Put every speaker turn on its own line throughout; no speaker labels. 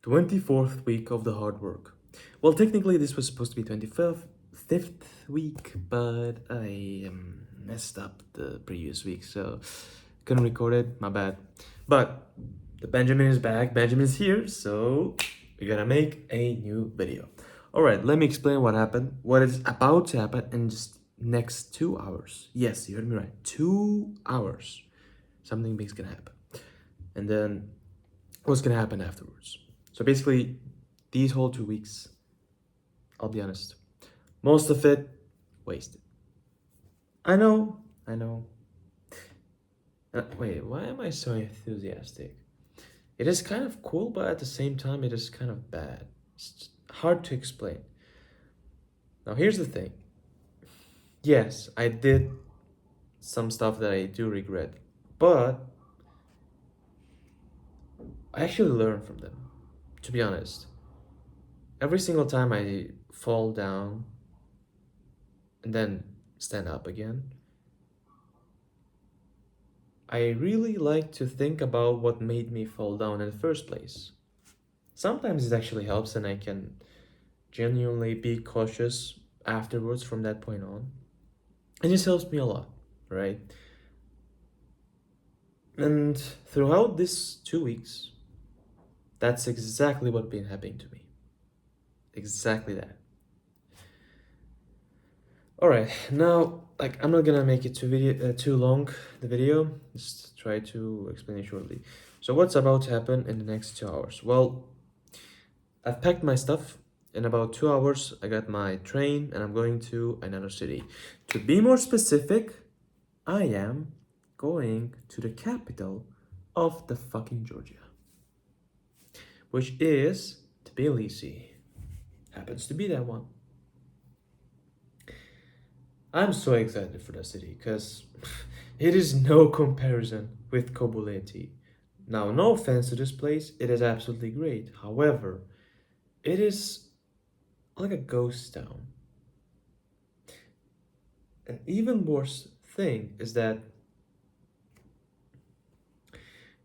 24th week of the hard work. Well, technically, this was supposed to be 25th week, but I messed up the previous week, so couldn't record it. My bad. But the Benjamin is back. Benjamin's here, so we're gonna make a new video. All right, let me explain what happened, what is about to happen in just next 2 hours. Yes, you heard me right. 2 hours. Something big's gonna happen. And then what's gonna happen afterwards. So basically, these whole 2 weeks, I'll be honest, most of it wasted. I know. Wait, why am I so enthusiastic? It is kind of cool, but at the same time, it is kind of bad. It's hard to explain. Now, here's the thing. Yes, I did some stuff that I do regret, but I actually learned from them, to be honest. Every single time I fall down and then stand up again, I really like to think about what made me fall down in the first place. Sometimes it actually helps, and I can genuinely be cautious afterwards from that point on. It just helps me a lot, right? And throughout these 2 weeks, that's exactly what been happening to me. Exactly that. All right, now I'm not gonna make it too long. The video, just try to explain it shortly. So what's about to happen in the next 2 hours? Well, I've packed my stuff. In about 2 hours, I got my train and I'm going to another city. To be more specific, I am going to the capital of the fucking Georgia, which is Tbilisi. Happens to be that one. I'm so excited for the city because it is no comparison with Kobuleti. Now, no offense to this place, it is absolutely great. However, it is like a ghost town. An even worse thing is that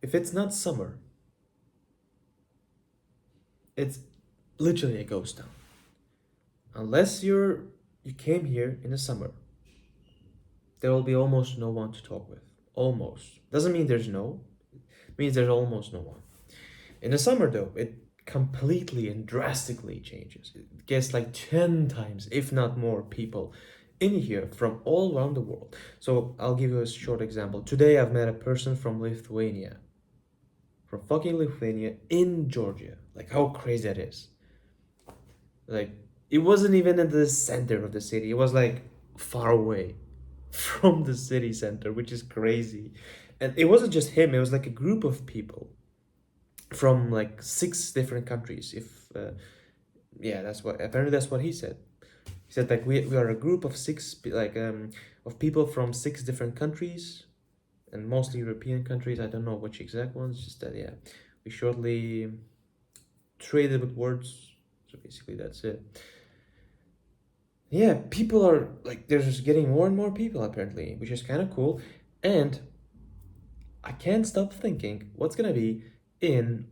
if it's not summer, it's literally a ghost town. Unless you came here in the summer, there will be almost no one to talk with. Almost. Doesn't mean there's no. It means there's almost no one. In the summer though, it completely and drastically changes. It gets like 10 times, if not more, people in here from all around the world. So I'll give you a short example. Today I've met a person from Lithuania. From fucking Lithuania in Georgia. Like how crazy that is. Like it wasn't even in the center of the city. It was like far away from the city center, which is crazy. And it wasn't just him, it was like a group of people from like 6 different countries. If yeah, that's what he said. He said like we are a group of of people from 6 different countries and mostly European countries. I don't know which exact ones, just that yeah. We shortly traded with words. So basically that's it. Yeah, people are like there's just getting more and more people apparently, which is kind of cool. And I can't stop thinking what's gonna be in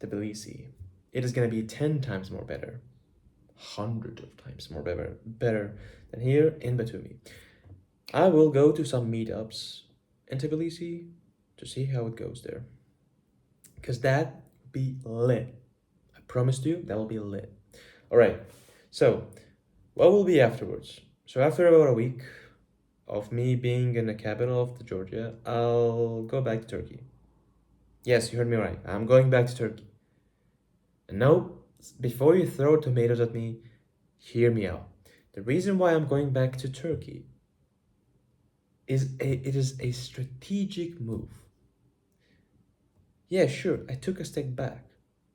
Tbilisi. It is gonna be 10 times more better, hundreds of times more better than here in Batumi. I will go to some meetups in Tbilisi to see how it goes there, because that will be lit. I promised you that will be lit. All right, so what will be afterwards? So after about a week of me being in the capital of the Georgia, I'll go back to Turkey. Yes, you heard me right. I'm going back to Turkey. And no, before you throw tomatoes at me, hear me out. The reason why I'm going back to Turkey it is a strategic move. Yeah, sure, I took a step back.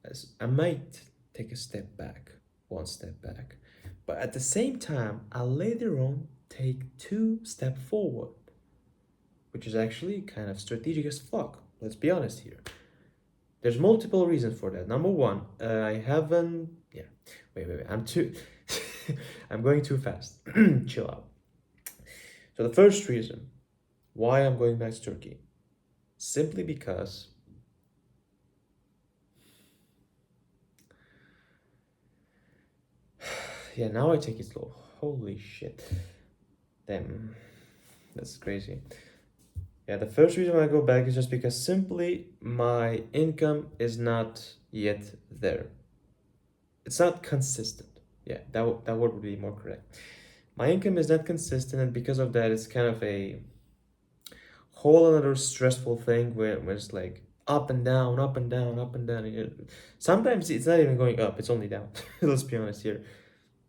As I might take a step back, one step back. But at the same time, I'll later on take 2 steps forward, which is actually kind of strategic as fuck. Let's be honest here. There's multiple reasons for that. Number one, I haven't. Yeah, wait. I'm too. I'm going too fast. Chill out. So the first reason why I'm going back to Turkey, simply because Yeah, now I take it slow. Holy shit. Damn, that's crazy. Yeah, the first reason why I go back is just because simply my income is not yet there. It's not consistent. Yeah, that word would be more correct. My income is not consistent, and because of that, it's kind of a whole another stressful thing where it's like up and down, up and down, up and down. Sometimes it's not even going up, it's only down. Let's be honest here.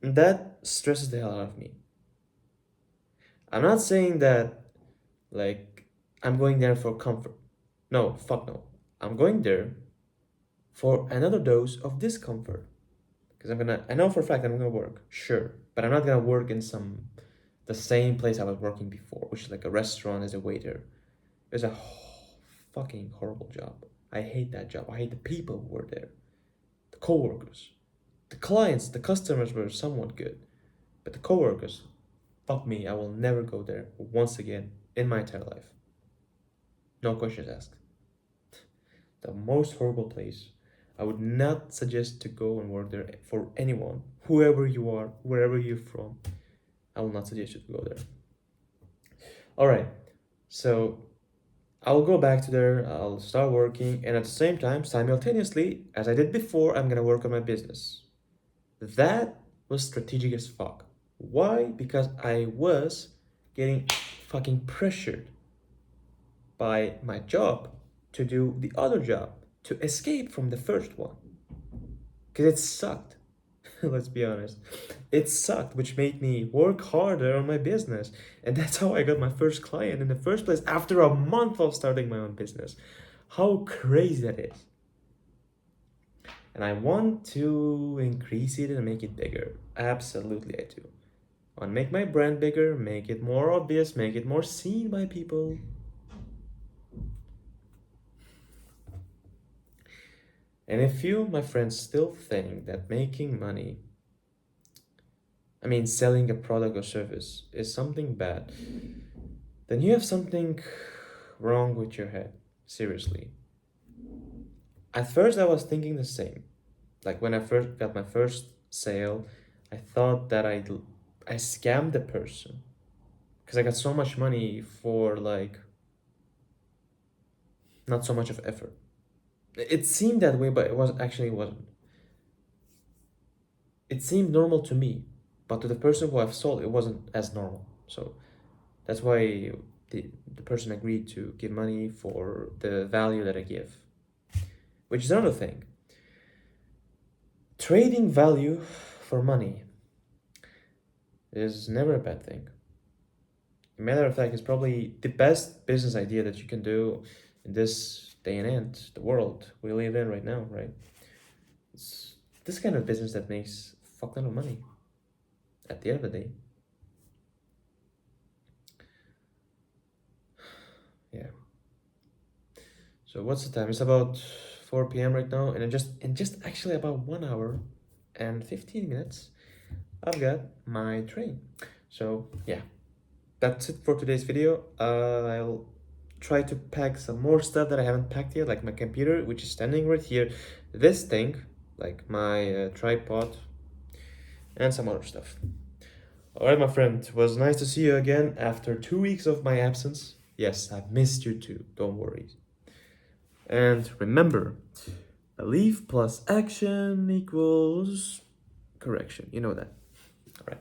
And that stresses the hell out of me. I'm not saying that like I'm going there for comfort. No, fuck no. I'm going there for another dose of discomfort. Because I know for a fact I'm gonna work, sure, but I'm not gonna work in the same place I was working before, which is like a restaurant as a waiter. It's a fucking horrible job. I hate that job. I hate the people who were there, the coworkers, the clients, the customers were somewhat good, but the coworkers, fuck me. I will never go there once again in my entire life. No questions asked. The most horrible place. I would not suggest to go and work there for anyone, whoever you are, wherever you're from. I will not suggest you to go there. All right, so I'll go back to there, I'll start working, and at the same time, simultaneously, as I did before, I'm gonna work on my business. That was strategic as fuck. Why? Because I was getting fucking pressured by my job to do the other job, to escape from the first one. Because it sucked. Let's be honest. It sucked, which made me work harder on my business. And that's how I got my first client in the first place after a month of starting my own business. How crazy that is. And I want to increase it and make it bigger. Absolutely, I do. I want to make my brand bigger, make it more obvious, make it more seen by people. And if you, my friends, still think that making money, selling a product or service is something bad, then you have something wrong with your head. Seriously. At first, I was thinking the same. Like when I first got my first sale, I thought that I scammed the person because I got so much money for like not so much of effort. It seemed that way, but it wasn't. It seemed normal to me, but to the person who I've sold, it wasn't as normal. So that's why the person agreed to give money for the value that I give, which is another thing. Trading value for money is never a bad thing. Matter of fact, it's probably the best business idea that you can do in this day and age, the world we live in right now, right? It's this kind of business that makes a fuck ton of money at the end of the day. Yeah. So what's the time? It's about 4 p.m. right now, and in just actually about 1 hour and 15 minutes, I've got my train. So yeah, that's it for today's video. I'll try to pack some more stuff that I haven't packed yet, like my computer, which is standing right here, this thing, like my tripod, and some other stuff. All right, my friend, it was nice to see you again after 2 weeks of my absence. Yes, I've missed you too, don't worry. And remember, belief plus action equals correction. You know that. All right.